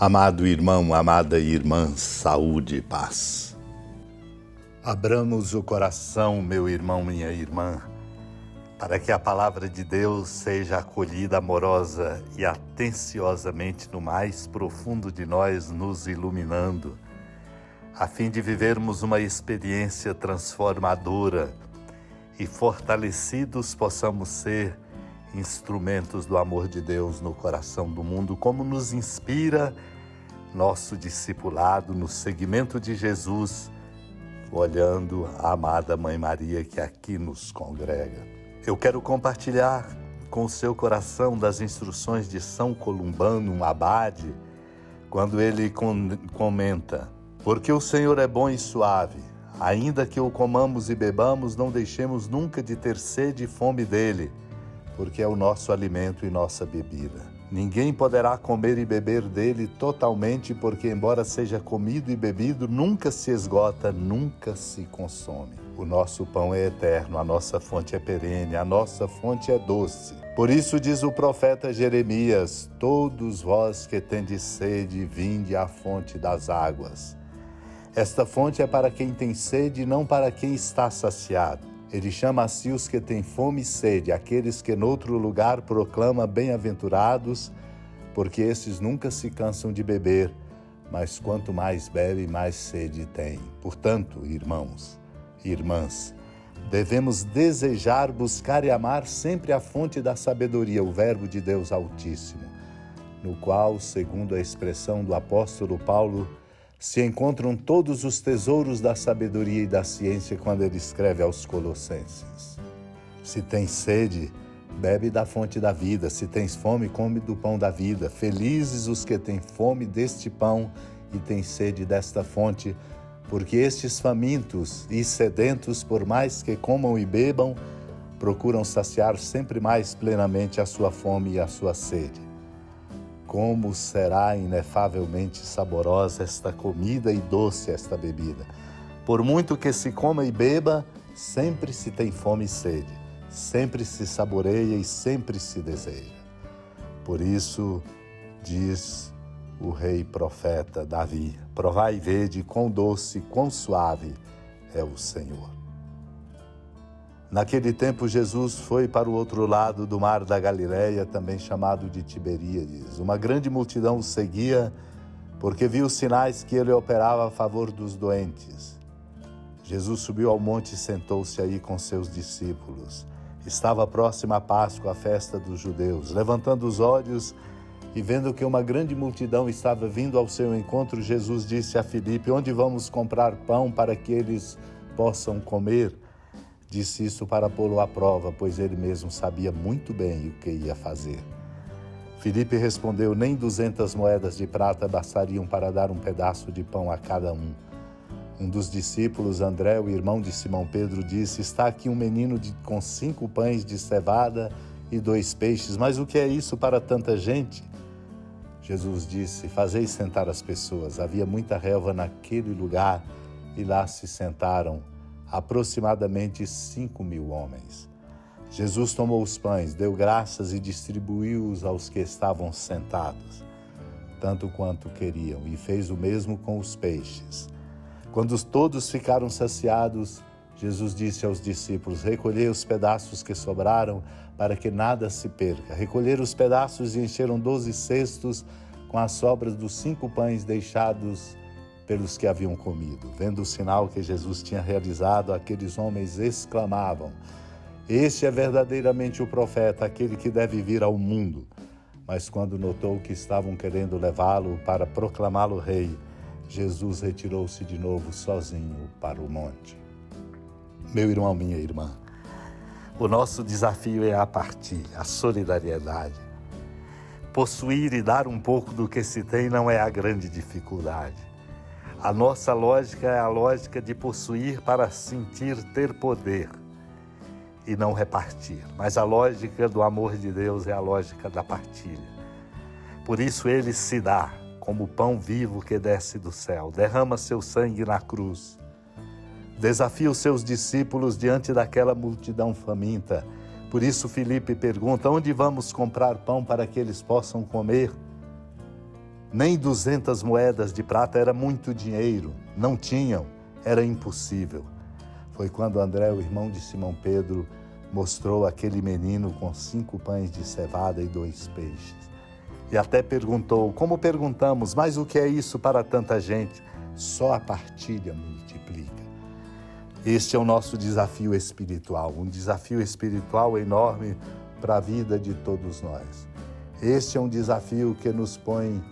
Amado irmão, amada irmã, saúde e paz. Abramos o coração, meu irmão, minha irmã, para que a palavra de Deus seja acolhida amorosa e atenciosamente no mais profundo de nós, nos iluminando, a fim de vivermos uma experiência transformadora e fortalecidos possamos ser instrumentos do amor de Deus no coração do mundo, como nos inspira nosso discipulado no seguimento de Jesus, olhando a amada Mãe Maria que aqui nos congrega. Eu quero compartilhar com o seu coração das instruções de São Columbano, um abade, quando ele comenta: porque o Senhor é bom e suave, ainda que o comamos e bebamos, não deixemos nunca de ter sede e fome dele, porque é o nosso alimento e nossa bebida. Ninguém poderá comer e beber dele totalmente, porque embora seja comido e bebido, nunca se esgota, nunca se consome. O nosso pão é eterno, a nossa fonte é perene, a nossa fonte é doce. Por isso diz o profeta Jeremias: todos vós que tendes sede, vinde à fonte das águas. Esta fonte é para quem tem sede, não para quem está saciado. Ele chama a si os que têm fome e sede, aqueles que noutro lugar proclama bem-aventurados, porque estes nunca se cansam de beber, mas quanto mais bebem, mais sede têm. Portanto, irmãos e irmãs, devemos desejar, buscar e amar sempre a fonte da sabedoria, o Verbo de Deus Altíssimo, no qual, segundo a expressão do apóstolo Paulo, se encontram todos os tesouros da sabedoria e da ciência, quando ele escreve aos Colossenses. Se tens sede, bebe da fonte da vida. Se tens fome, come do pão da vida. Felizes os que têm fome deste pão e têm sede desta fonte, porque estes famintos e sedentos, por mais que comam e bebam, procuram saciar sempre mais plenamente a sua fome e a sua sede. Como será inefavelmente saborosa esta comida e doce esta bebida. Por muito que se coma e beba, sempre se tem fome e sede, sempre se saboreia e sempre se deseja. Por isso, diz o rei profeta Davi: provai e vede quão doce e quão suave é o Senhor. Naquele tempo, Jesus foi para o outro lado do mar da Galileia, também chamado de Tiberíades. Uma grande multidão o seguia, porque viu os sinais que ele operava a favor dos doentes. Jesus subiu ao monte e sentou-se aí com seus discípulos. Estava próxima a Páscoa, a festa dos judeus. Levantando os olhos e vendo que uma grande multidão estava vindo ao seu encontro, Jesus disse a Filipe: onde vamos comprar pão para que eles possam comer? Disse isso para pô-lo à prova, pois ele mesmo sabia muito bem o que ia fazer. Filipe respondeu: nem 200 moedas de prata bastariam para dar um pedaço de pão a cada um. Um dos discípulos, André, o irmão de Simão Pedro, disse: está aqui um menino com 5 pães de cevada e 2 peixes, mas o que é isso para tanta gente? Jesus disse: fazei sentar as pessoas. Havia muita relva naquele lugar e lá se sentaram aproximadamente 5.000 homens. Jesus tomou os pães, deu graças e distribuiu-os aos que estavam sentados, tanto quanto queriam, e fez o mesmo com os peixes. Quando todos ficaram saciados, Jesus disse aos discípulos: recolhei os pedaços que sobraram, para que nada se perca. Recolheram os pedaços e encheram 12 cestos com as sobras dos 5 pães deixados pelos que haviam comido. Vendo o sinal que Jesus tinha realizado, aqueles homens exclamavam: este é verdadeiramente o profeta, aquele que deve vir ao mundo. Mas quando notou que estavam querendo levá-lo para proclamá-lo rei, Jesus retirou-se de novo sozinho para o monte. Meu irmão, minha irmã, o nosso desafio é a partilha, a solidariedade. Possuir e dar um pouco do que se tem não é a grande dificuldade. A nossa lógica é a lógica de possuir para sentir ter poder e não repartir. Mas a lógica do amor de Deus é a lógica da partilha. Por isso ele se dá como pão vivo que desce do céu, derrama seu sangue na cruz. Desafia os seus discípulos diante daquela multidão faminta. Por isso Filipe pergunta: onde vamos comprar pão para que eles possam comer? Nem 200 moedas de prata era muito dinheiro. Não tinham, era impossível. Foi quando André, o irmão de Simão Pedro, mostrou aquele menino com 5 pães de cevada e 2 peixes. E até perguntou, como perguntamos, mas o que é isso para tanta gente? Só a partilha multiplica. Este é o nosso desafio espiritual, um desafio espiritual enorme para a vida de todos nós. Este é um desafio que nos põe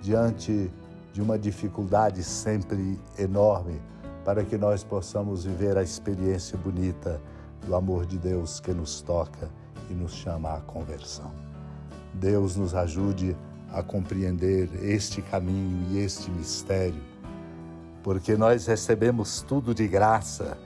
diante de uma dificuldade sempre enorme para que nós possamos viver a experiência bonita do amor de Deus que nos toca e nos chama à conversão. Deus nos ajude a compreender este caminho e este mistério, porque nós recebemos tudo de graça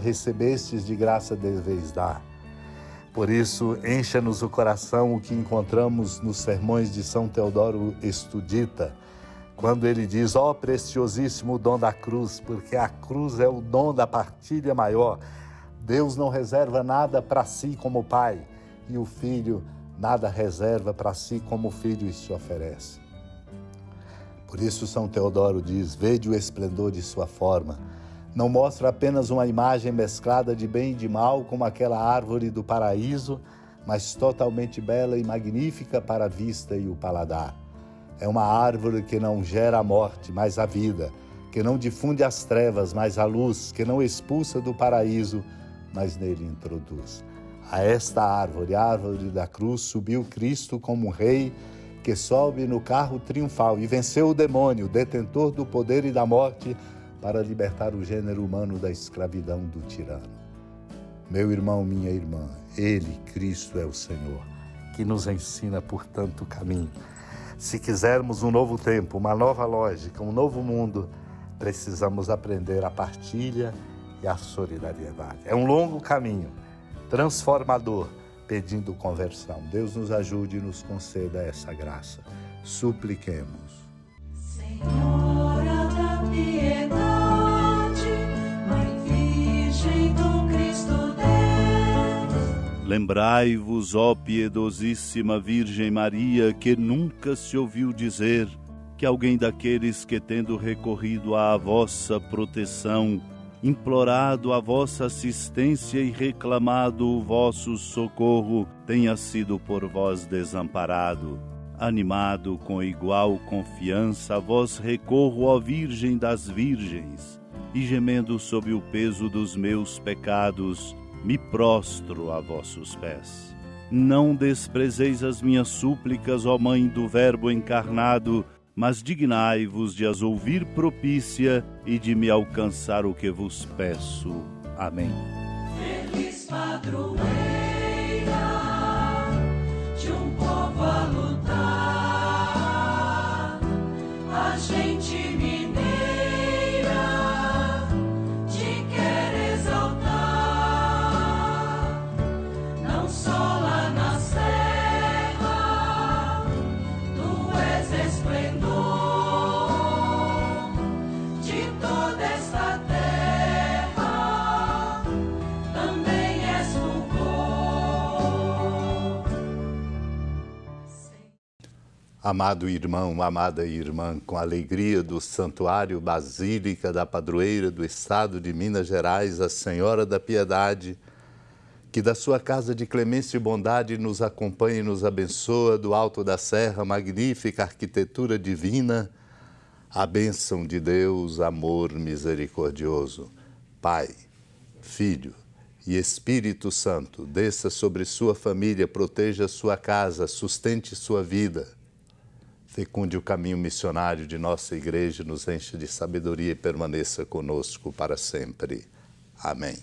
recebestes, de graça deveis dar. Por isso, encha-nos o coração o que encontramos nos sermões de São Teodoro Estudita, quando ele diz, ó preciosíssimo dom da cruz, porque a cruz é o dom da partilha maior. Deus não reserva nada para si como pai, e o filho nada reserva para si como filho e se oferece. Por isso São Teodoro diz, vede o esplendor de sua forma. Não mostra apenas uma imagem mesclada de bem e de mal, como aquela árvore do paraíso, mas totalmente bela e magnífica para a vista e o paladar. É uma árvore que não gera a morte, mas a vida, que não difunde as trevas, mas a luz, que não expulsa do paraíso, mas nele introduz. A esta árvore, a árvore da cruz, subiu Cristo como um rei que sobe no carro triunfal e venceu o demônio, detentor do poder e da morte, para libertar o gênero humano da escravidão do tirano. Meu irmão, minha irmã, Ele, Cristo, é o Senhor, que nos ensina por tanto caminho. Se quisermos um novo tempo, uma nova lógica, um novo mundo, precisamos aprender a partilha e a solidariedade. É um longo caminho, transformador, pedindo conversão. Deus nos ajude e nos conceda essa graça. Supliquemos. Senhora da piedade, Mãe Virgem do Cristo Deus. Lembrai-vos, ó piedosíssima Virgem Maria, que nunca se ouviu dizer que alguém daqueles que, tendo recorrido à vossa proteção, implorado a vossa assistência e reclamado o vosso socorro, tenha sido por vós desamparado. Animado com igual confiança, a vós recorro, ó Virgem das Virgens, e gemendo sob o peso dos meus pecados, me prostro a vossos pés. Não desprezeis as minhas súplicas, ó Mãe do Verbo encarnado, mas dignai-vos de as ouvir propícia e de me alcançar o que vos peço. Amém. Feliz padroeira de um povo a lutar, a gente mineira te quer exaltar, não só lá na serra, tu és esplendor de toda esta terra, também és fulgor. Amado irmão, amada irmã, com a alegria do Santuário Basílica da Padroeira do Estado de Minas Gerais, a Senhora da Piedade, que da sua casa de clemência e bondade nos acompanhe e nos abençoa do alto da serra, magnífica arquitetura divina, a bênção de Deus, amor misericordioso, Pai, Filho e Espírito Santo, desça sobre sua família, proteja sua casa, sustente sua vida, fecunde o caminho missionário de nossa igreja, nos encha de sabedoria e permaneça conosco para sempre. Amém.